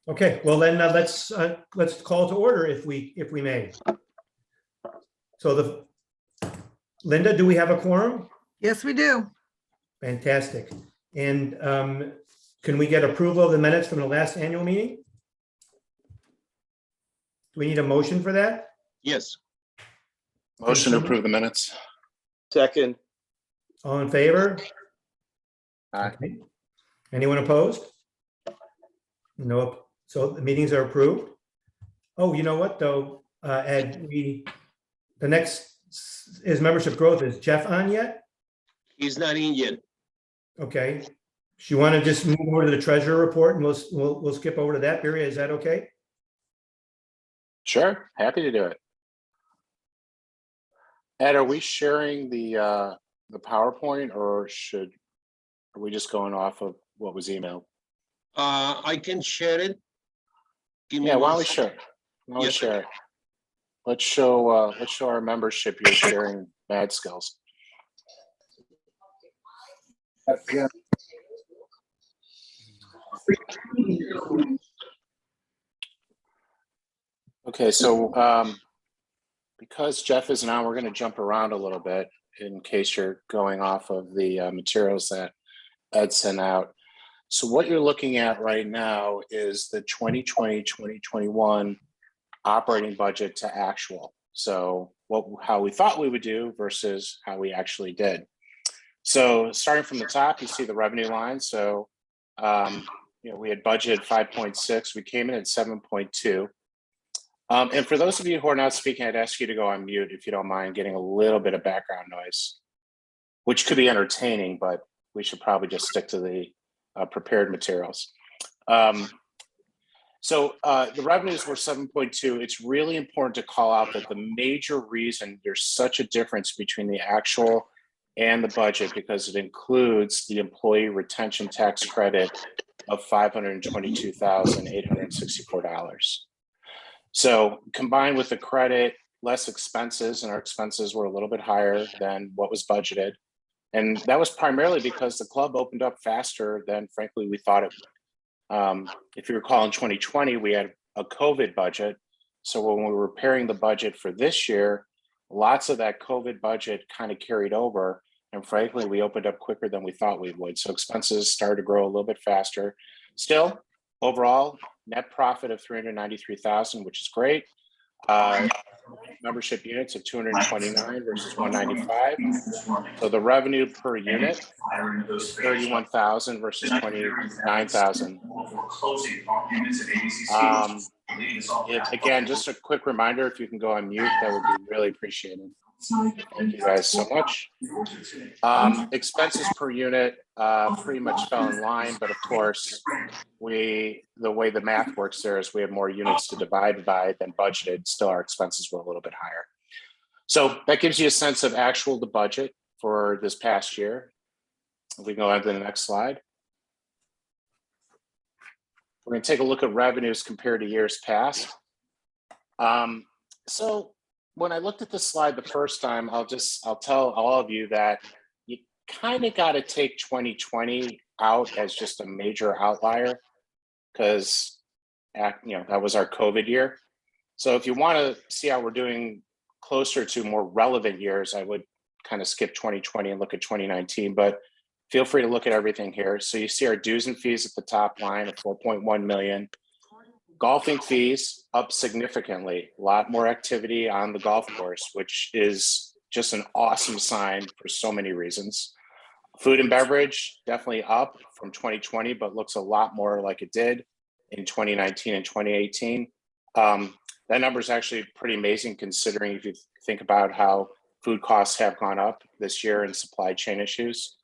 Okay, well then let's call to order if we may. So Linda, do we have a quorum? Yes, we do. Fantastic. And can we get approval of the minutes from the last annual meeting? Do we need a motion for that? Yes. Motion to approve the minutes. Second. All in favor? Aye. Okay. Anyone opposed? No. So the meetings are approved. Oh, you know what though, Ed, the next is membership growth. Is Jeff on yet? He's not in yet. Okay. Do you want to just move over to the treasurer report and we'll skip over to that period? Is that okay? Sure, happy to do it. Ed, are we sharing the PowerPoint, or are we just going off of what was emailed? I can share it. Give me Yeah, why one don't we sec. share? Why don't we Yes. share it? Let's show our membership you're sharing bad skills. Okay, so because Jeff isn't on, we're going to jump around a little bit in case you're going off of the materials that Ed sent out. So what you're looking at right now is the 2020-2021 operating budget to actual. So how we thought we would do versus how we actually did. So starting from the top, you see the revenue line. So we had budgeted 5.6. We came in at 7.2. And for those of you who are not speaking, I'd ask you to go on mute if you don't mind getting a little bit of background noise, which could be entertaining, but we should probably just stick to the prepared materials. So the revenues were 7.2. It's really important to call out that the major reason there's such a difference between the actual and the budget, because it includes the employee retention tax credit of $522,864. So combined with the credit, less expenses, and our expenses were a little bit higher than what was budgeted. And that was primarily because the club opened up faster than, frankly, we thought it would. If you recall, in 2020, we had a COVID budget. So when we were preparing the budget for this year, lots of that COVID budget kind of carried over. And frankly, we opened up quicker than we thought we would. So expenses started to grow a little bit faster. Still, overall, net profit of 393,000, which is great. Membership units of 229 versus 195. So the revenue per unit is 31,000 versus 29,000. Again, just a quick reminder, if you can go on mute, that would be really appreciated. Thank you guys so much. Expenses per unit pretty much fell in line, but of course, the way the math works there is we have more units to divide by than budgeted. Still, our expenses were a little bit higher. So that gives you a sense of actual to budget for this past year. If we can go on to the next slide. We're going to take a look at revenues compared to years past. So when I looked at this slide the first time, I'll tell all of you that you kind of got to take 2020 out as just a major outlier, because that was our COVID year. So if you want to see how we're doing closer to more relevant years, I would kind of skip 2020 and look at 2019, but feel free to look at everything here. So you see our dues and fees at the top line of 4.1 million. Golfing fees up significantly, a lot more activity on the golf course, which is just an awesome sign for so many reasons. Food and beverage definitely up from 2020, but looks a lot more like it did in 2019 and 2018. That number is actually pretty amazing considering if you think about how food costs have gone up this year and supply chain issues.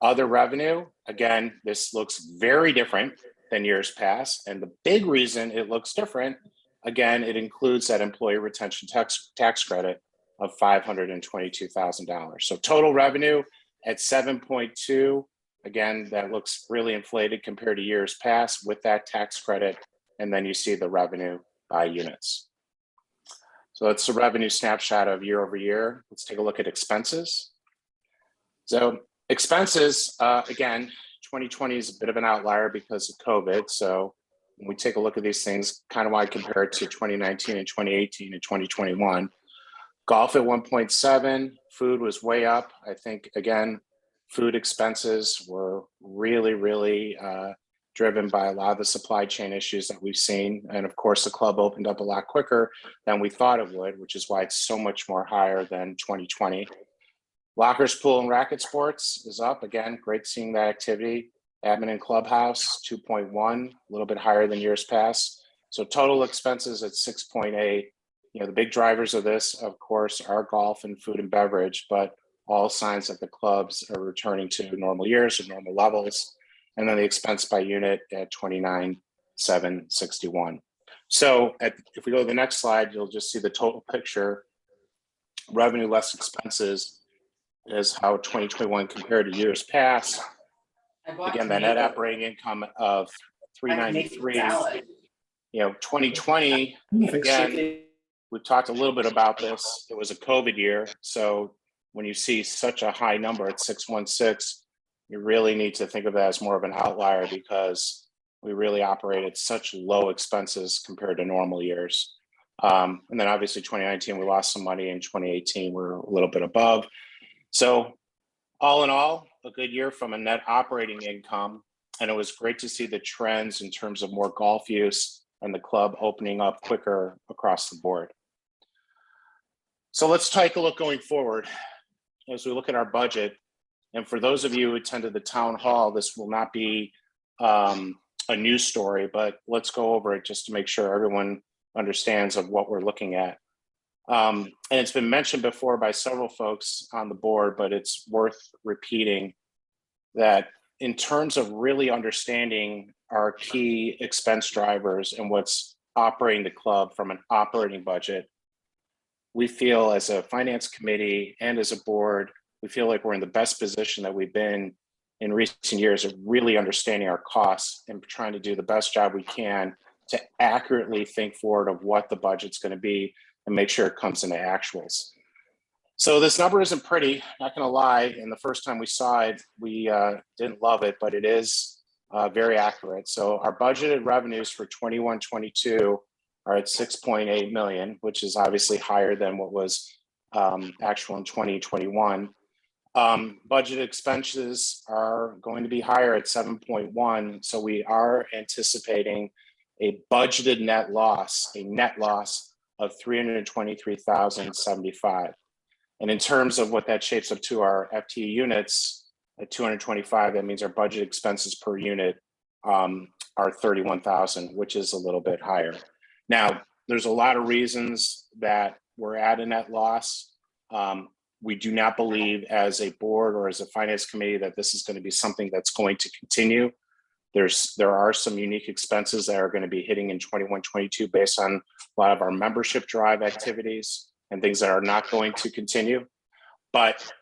Other revenue, again, this looks very different than years past. And the big reason it looks different, again, it includes that employee retention tax credit of $522,000. So total revenue at 7.2, again, that looks really inflated compared to years past with that tax credit. And then you see the revenue by units. So that's the revenue snapshot of year over year. Let's take a look at expenses. So Expenses, again, 2020 is a bit of an outlier because of COVID. So when we take a look at these things, kind of why I compare it to 2019 and 2018 and 2021. Golf at 1.7, food was way up. I think, again, food expenses were really driven by a lot of the supply chain issues that we've seen. And of course, the club opened up a lot quicker than we thought it would, which is why it's so much more higher than 2020. Lockers, pool, and racket sports is up. Again, great seeing that activity. Admin and clubhouse, 2.1, a little bit higher than years past. So total expenses at 6.8. You know, the big drivers of this, of course, are golf and food and beverage, but all signs that the clubs are returning to normal years or normal levels. And then the expense by unit at 29,761. So if we go to the next slide, you'll just see the total picture. Revenue less expenses is how 2021 compared to years past. Again, that net operating income of 393. You know, 2020, again, we've talked a little bit about this. It was a COVID year. So when you see such a high number at 616, you really need to think of that as more of an outlier because we really operated such low expenses compared to normal years. And then obviously 2019, we lost some money. In 2018, we're a little bit above. So all in all, a good year from a net operating income. And it was great to see the trends in terms of more golf use and the club opening up quicker across the board. So let's take a look going forward as we look at our budget. And for those of you who attended the town hall, this will not be a news story, but let's go over it just to make sure everyone understands of what we're looking at. And it's been mentioned before by several folks on the board, but it's worth repeating that in terms of really understanding our key expense drivers and what's operating the club from an operating budget, we feel as a finance committee and as a board, we feel like we're in the best position that we've been in recent years of really understanding our costs and trying to do the best job we can to accurately think forward of what the budget's going to be and make sure it comes into actuals. So this number isn't pretty, not going to lie. And the first time we saw it, we didn't love it, but it is very accurate. So our budgeted revenues for 21-22 are at 6.8 million, which is obviously higher than what was actual in 2021. Budget expenses are going to be higher at 7.1. So we are anticipating a budgeted net loss, of 323,075. And in terms of what that shapes up to our FTE units at 225, that means our budget expenses per unit are 31,000, which is a little bit higher. Now, there's a lot of reasons that we're at a net loss. We do not believe as a board or as a finance committee that this is going to be something that's going to continue. There are some unique expenses that are going to be hitting in 21-22 based on a lot of our membership drive activities and things that are not going to continue. But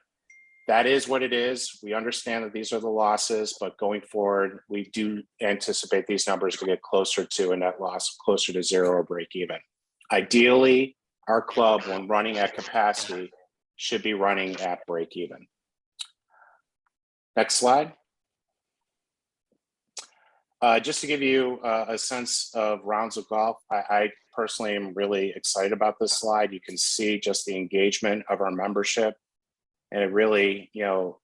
that is what it is. We understand that these are the losses, but going forward, we do anticipate these numbers to get closer to a net loss, closer to zero or break even. Ideally, our club, when running at capacity, should be running at break even. Next slide. Just to give you a sense of rounds of golf, I personally am really excited about this slide. You can see just the engagement of our membership, and it really, you know,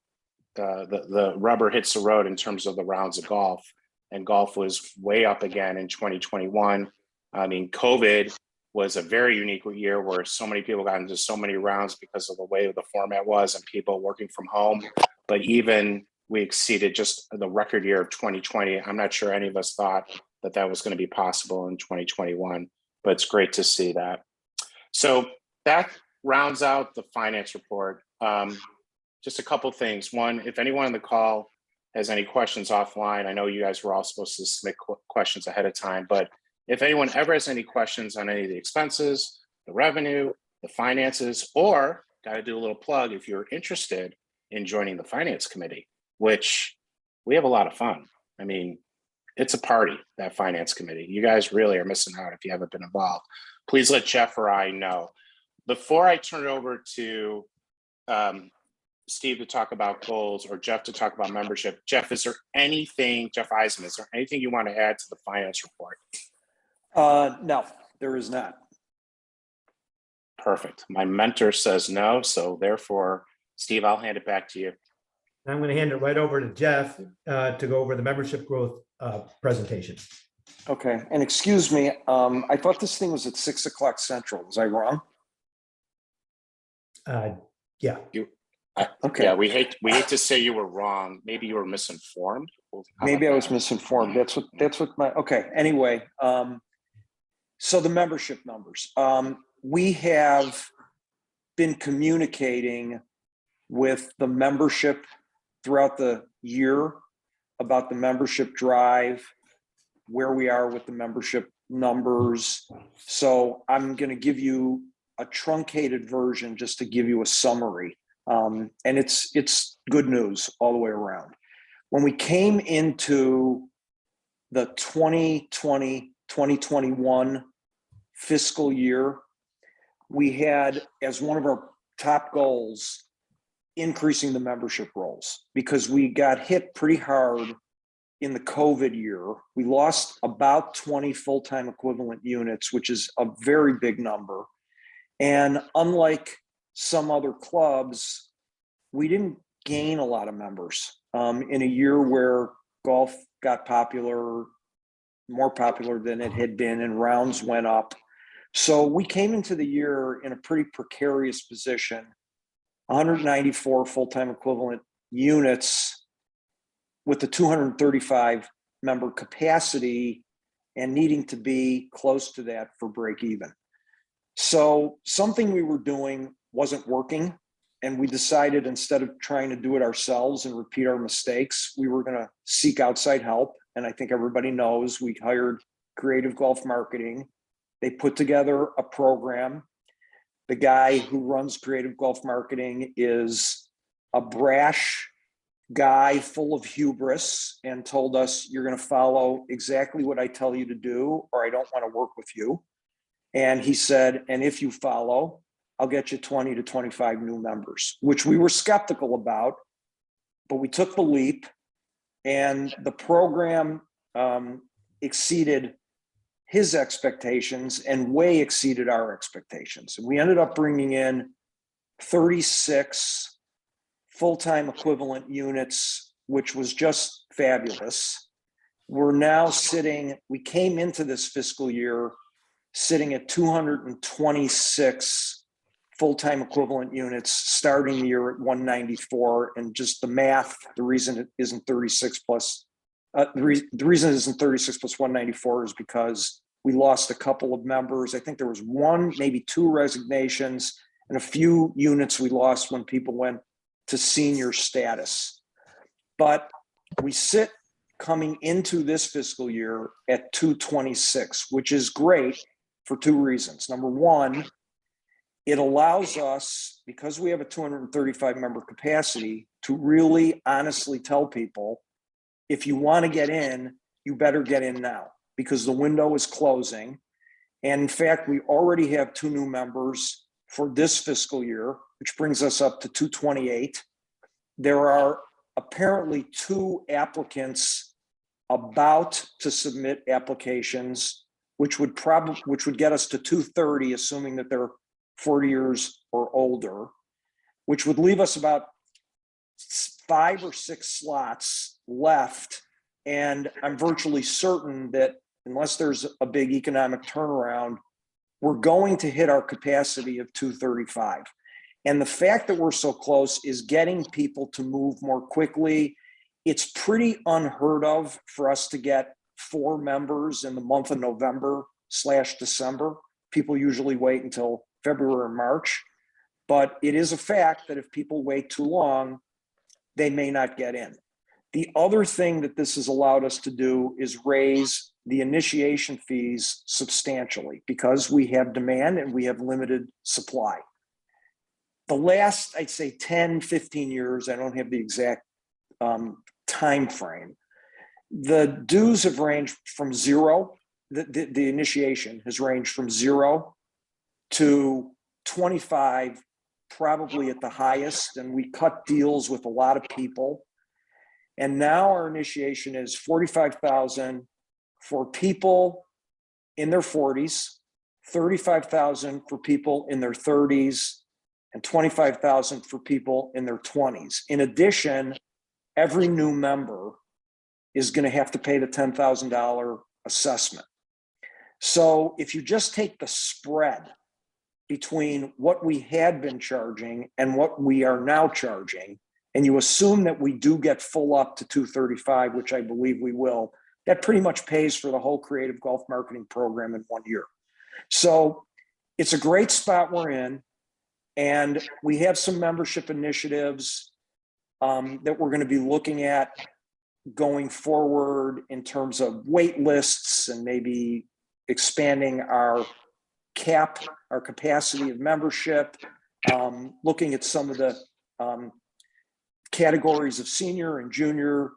the rubber hits the road in terms of the rounds of golf, and golf was way up again in 2021. I mean, COVID was a very unique year where so many people got into so many rounds because of the way the format was and people working from home. But even we exceeded just the record year of 2020. I'm not sure any of us thought that that was going to be possible in 2021, but it's great to see that. So that rounds out the finance report. Just a couple things. One, if anyone on the call has any questions offline, I know you guys were all supposed to submit questions ahead of time, but if anyone ever has any questions on any of the expenses, the revenue, the finances, or got to do a little plug if you're interested in joining the finance committee, which we have a lot of fun. I mean, it's a party, that finance committee. You guys really are missing out if you haven't been involved. Please let Jeff or I know. Before I turn it over to Steve to talk about goals or Jeff to talk about membership. Jeff, is there anything, Jeff Eisman, is there anything you want to add to the finance report? No, there is not. Perfect. My mentor says no, so therefore, Steve, I'll hand it back to you. I'm going to hand it right over to Jeff to go over the membership growth presentation. Okay, and excuse me, I thought this thing was at 6 o'clock Central. Was I wrong? Yeah. Okay. Yeah, we hate to say you were wrong. Maybe you were misinformed. Maybe I was misinformed. That's what my, okay. Anyway, so the membership numbers. We have been communicating with the membership throughout the year about the membership drive, where we are with the membership numbers. So I'm going to give you a truncated version just to give you a summary. And it's good news all the way around. When we came into the 2020, 2021 fiscal year, we had as one of our top goals increasing the membership rolls because we got hit pretty hard in the COVID year. We lost about 20 full-time equivalent units, which is a very big number. And unlike some other clubs, we didn't gain a lot of members in a year where golf got popular, more popular than it had been, and rounds went up. So we came into the year in a pretty precarious position, 194 full-time equivalent units with the 235 member capacity and needing to be close to that for break even. So something we were doing wasn't working, and we decided instead of trying to do it ourselves and repeat our mistakes, we were going to seek outside help. And I think everybody knows we hired Creative Golf Marketing. They put together a program. The guy who runs Creative Golf Marketing is a brash guy full of hubris and told us, you're going to follow exactly what I tell you to do, or I don't want to work with you. And he said, and if you follow, I'll get you 20 to 25 new members, which we were skeptical about, but we took the leap, and the program exceeded his expectations and way exceeded our expectations. And we ended up bringing in 36 full-time equivalent units, which was just fabulous. We're now sitting, we came into this fiscal year sitting at 226 full-time equivalent units, starting the year at 194. And just the math, the reason it isn't 36 plus, the reason it isn't 36 plus 194 is because we lost a couple of members. I think there was one, maybe two resignations, and a few units we lost when people went to senior status. But we sit coming into this fiscal year at 226, which is great for two reasons. Number one, it allows us, because we have a 235 member capacity, to really honestly tell people, if you want to get in, you better get in now, because the window is closing. And in fact, we already have 2 new members for this fiscal year, which brings us up to 228. There are apparently 2 applicants about to submit applications, which would get us to 230, assuming that they're 40 years or older, which would leave us about 5 or 6 slots left. And I'm virtually certain that unless there's a big economic turnaround, we're going to hit our capacity of 235. And the fact that we're so close is getting people to move more quickly. It's pretty unheard of for us to get 4 members in the month of November/December. People usually wait until February or March, but it is a fact that if people wait too long, they may not get in. The other thing that this has allowed us to do is raise the initiation fees substantially because we have demand and we have limited supply. The last, I'd say 10, 15 years, I don't have the exact time frame, the dues have ranged from zero, the initiation has ranged from 0 to 25 probably at the highest, and we cut deals with a lot of people. And now our initiation is 45,000 for people in their 40s, 35,000 for people in their 30s, and 25,000 for people in their 20s. In addition, every new member is going to have to pay the $10,000 assessment. So if you just take the spread between what we had been charging and what we are now charging, and you assume that we do get full up to 235, which I believe we will, that pretty much pays for the whole creative golf marketing program in 1 year. So it's a great spot we're in. And we have some membership initiatives that we're going to be looking at going forward in terms of wait lists and maybe expanding our capacity of membership, looking at some of the categories of senior and junior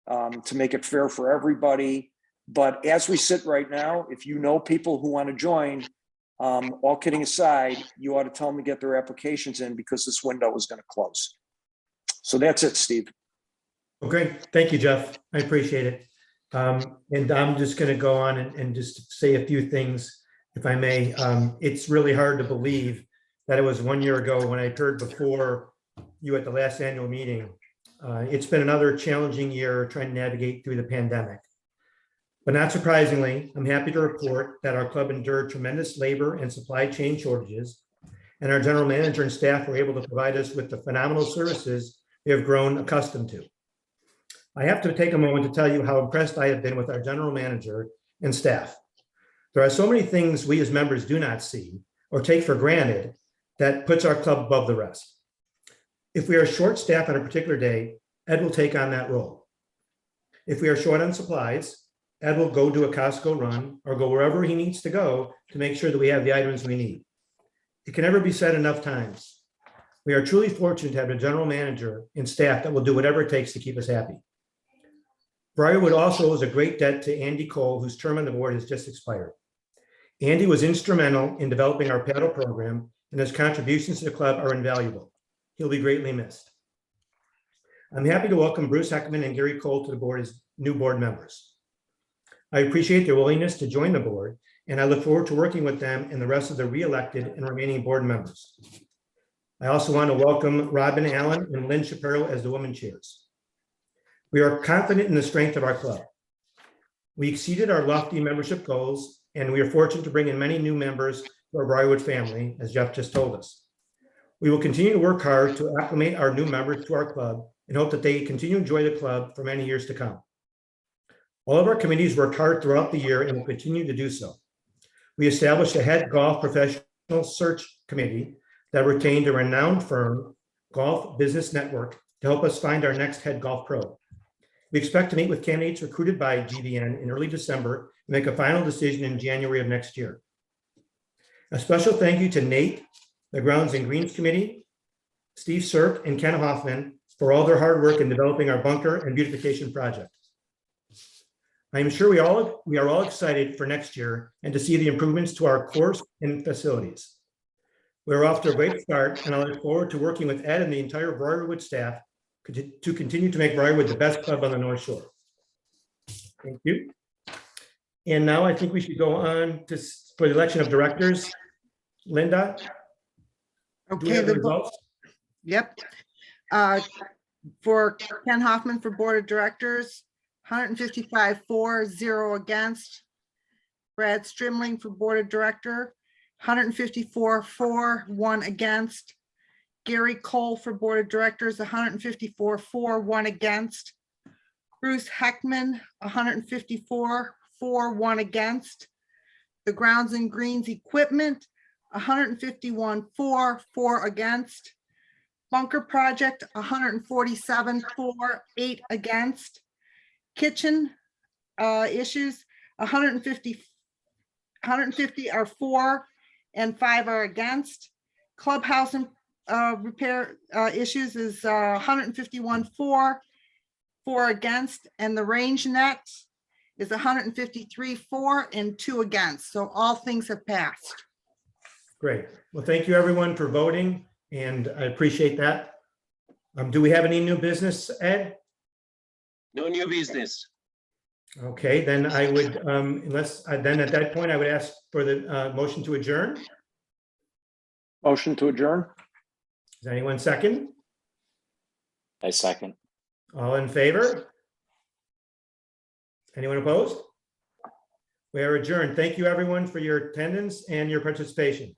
to make it fair for everybody. But as we sit right now, if you know people who want to join, all kidding aside, you ought to tell them to get their applications in because this window is going to close. So that's it, Steve. Okay, thank you, Jeff. I appreciate it. And I'm just going to go on and just say a few things, if I may. It's really hard to believe that it was 1 year ago when I appeared before you at the last annual meeting. It's been another challenging year trying to navigate through the pandemic. But not surprisingly, I'm happy to report that our club endured tremendous labor and supply chain shortages, and our general manager and staff were able to provide us with the phenomenal services we have grown accustomed to. I have to take a moment to tell you how impressed I have been with our general manager and staff. There are so many things we as members do not see or take for granted that puts our club above the rest. If we are short staffed on a particular day, Ed will take on that role. If we are short on supplies, Ed will go do a Costco run or go wherever he needs to go to make sure that we have the items we need. It can never be said enough times. We are truly fortunate to have a general manager and staff that will do whatever it takes to keep us happy. Briarwood also owes a great debt to Andy Cole, whose term on the board has just expired. Andy was instrumental in developing our paddle program, and his contributions to the club are invaluable. He'll be greatly missed. I'm happy to welcome Bruce Heckman and Gary Cole to the board as new board members. I appreciate their willingness to join the board, and I look forward to working with them and the rest of the re-elected and remaining board members. I also want to welcome Robin Allen and Lynn Shapiro as the women chairs. We are confident in the strength of our club. We exceeded our lofty membership goals, and we are fortunate to bring in many new members to our Briarwood family, as Jeff just told us. We will continue to work hard to acclimate our new members to our club and hope that they continue to enjoy the club for many years to come. All of our committees worked hard throughout the year and will continue to do so. We established a head golf professional search committee that retained a renowned firm, Golf Business Network, to help us find our next head golf pro. We expect to meet with candidates recruited by GBN in early December and make a final decision in January of next year. A special thank you to Nate, the Grounds and Greens Committee, Steve Sirk, and Ken Hoffman for all their hard work in developing our bunker and beautification project. I am sure we are all excited for next year and to see the improvements to our course and facilities. We're off to a great start, and I look forward to working with Ed and the entire Briarwood staff to continue to make Briarwood the best club on the North Shore. Thank you. And now I think we should go on for the election of directors. Linda? Do we Okay, have the results? yep. For Ken Hoffman for Board of Directors, 155 for, 0 against. Brad Strimling for Board of Director, 154 for, 1 against. Gary Cole for Board of Directors, 154 for, 1 against. Bruce Heckman, 154 for, 1 against. The Grounds and Greens Equipment, 151 for, 4 against. Bunker Project, 147 for, 8 against. Kitchen issues, 150 are for and 5 are against. Clubhouse and repair issues is 151 for, 4 against, and the range net is 153 for and 2 against. So all things have passed. Great. Well, thank you everyone for voting. and I appreciate that. Do we have any new business, Ed? No new business. Okay, then I would, then at that point, I would ask for the motion to adjourn. Motion to adjourn? Is anyone second? I second. All in favor? Anyone opposed? We are adjourned. Thank you, everyone, for your attendance and your participation.